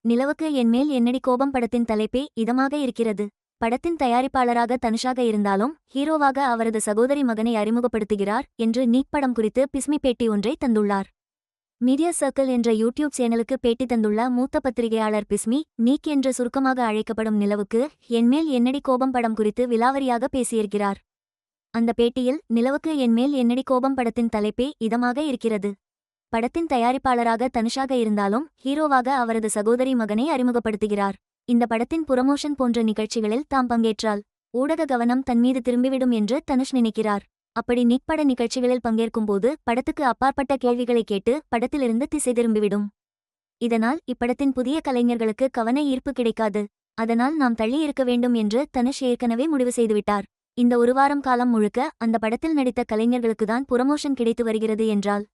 நிலவுக்கு என்மேல் என்னடி கோபம் படத்தின் தலைப்பே இதமாக இருக்கிறது. படத்தின் தயாரிப்பாளராக தனுஷாக இருந்தாலும் ஹீரோவாக அவரது சகோதரி மகனை அறிமுகப்படுத்துகிறார் என்று நீக் படம் குறித்து பிஸ்மி பேட்டி ஒன்றை தந்துள்ளார். மீடியா சர்க்கிள் என்ற யூடியூப் சேனலுக்கு பேட்டி தந்துள்ள மூத்த பத்திரிகையாளர் பிஸ்மி, நீக் என்று சுருக்கமாக அழைக்கப்படும் நிலவுக்கு என்மேல் என்னடி கோபம் படம் குறித்து விலாவரியாக பேசியிருக்கிறார். அந்த பேட்டியில் நிலவுக்கு என்மேல் என்னடி கோபம் படத்தின் தலைப்பே இதமாக இருக்கிறது. படத்தின் தயாரிப்பாளராக தனுஷாக இருந்தாலும் ஹீரோவாக அவரது சகோதரி மகனை அறிமுகப்படுத்துகிறார். இந்த படத்தின் புரமோஷன் போன்ற நிகழ்ச்சிகளில் தாம் பங்கேற்றால் ஊடக கவனம் தன்மீது திரும்பிவிடும் என்று தனுஷ் நினைக்கிறார். அப்படி நீக் பட நிகழ்ச்சிகளில் பங்கேற்கும்போது படத்துக்கு அப்பாற்பட்ட கேள்விகளை கேட்டு படத்திலிருந்து திசை திரும்பிவிடும். இதனால் இப்படத்தின் புதிய கலைஞர்களுக்கு கவன ஈர்ப்பு கிடைக்காது. அதனால் நாம் தள்ளி இருக்க வேண்டும் என்று தனுஷ் ஏற்கனவே முடிவு செய்துவிட்டார். இந்த ஒரு வாரம் காலம் முழுக்க அந்த படத்தில் நடித்த கலைஞர்களுக்குதான் புரமோஷன் கிடைத்து வருகிறது என்றால்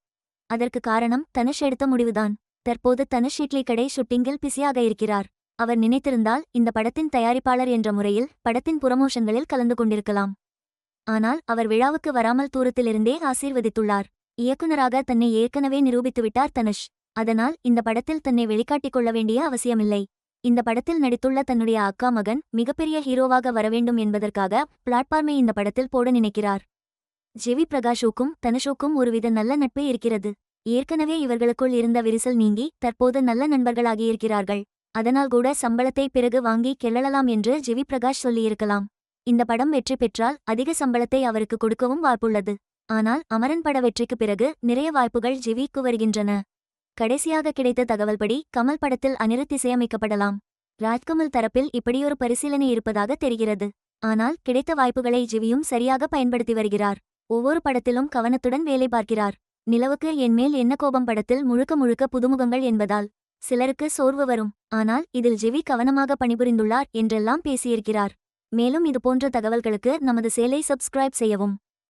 அதற்கு காரணம் தனுஷ் எடுத்த முடிவுதான். தற்போது தனுஷ் இட்லி கடை ஷூட்டிங்கில் பிஸியாக இருக்கிறார். அவர் நினைத்திருந்தால் இந்த படத்தின் தயாரிப்பாளர் என்ற முறையில் படத்தின் புரமோஷன்களில் கலந்து கொண்டிருக்கலாம். ஆனால் அவர் விழாவுக்கு வராமல் தூரத்திலிருந்தே ஆசீர்வதித்துள்ளார். இயக்குநராக தன்னை ஏற்கனவே நிரூபித்துவிட்டார் தனுஷ். அதனால் இந்த படத்தில் தன்னை வெளிக்காட்டிக் கொள்ள வேண்டிய அவசியமில்லை. இந்த படத்தில் நடித்துள்ள தன்னுடைய அக்கா மகன் மிகப்பெரிய ஹீரோவாக வரவேண்டும் என்பதற்காக பிளாட்பார்மை இந்த படத்தில் போட நினைக்கிறார். ஜிவி பிரகாஷுக்கும் தனுஷுக்கும் ஒருவித நல்ல நட்பு இருக்கிறது. ஏற்கனவே இவர்களுக்குள் இருந்த விரிசல் நீங்கி தற்போது நல்ல நண்பர்களாகியிருக்கிறார்கள். அதனால் கூட சம்பளத்தை பிறகு வாங்கி கெள்ளலாம் என்று ஜிவி பிரகாஷ் சொல்லியிருக்கலாம். இந்த படம் வெற்றி பெற்றால் அதிக சம்பளத்தை அவருக்கு கொடுக்கவும் வாய்ப்புள்ளது. ஆனால் அமரன் பட வெற்றிக்கு பிறகு நிறைய வாய்ப்புகள் ஜிவிக்கு வருகின்றன. கடைசியாக கிடைத்த தகவல்படி கமல் படத்தில் அனிருத் இசையமைக்கப்படலாம். ராஜ்கமல் தரப்பில் இப்படியொரு பரிசீலனை இருப்பதாக தெரிகிறது. ஆனால் கிடைத்த வாய்ப்புகளை ஜிவியும் சரியாக பயன்படுத்தி வருகிறார். ஒவ்வொரு படத்திலும் கவனத்துடன் வேலை பார்க்கிறார். நிலவுக்கு என்மேல் என்ன கோபம் படத்தில் முழுக்க முழுக்க புதுமுகங்கள் என்பதால் சிலருக்கு சோர்வு வரும். ஆனால் இதில் ஜிவி கவனமாக பணிபுரிந்துள்ளார் என்றெல்லாம் பேசியிருக்கிறார். மேலும் இதுபோன்ற தகவல்களுக்கு நமது சேலை சப்ஸ்கிரைப் செய்யவும்.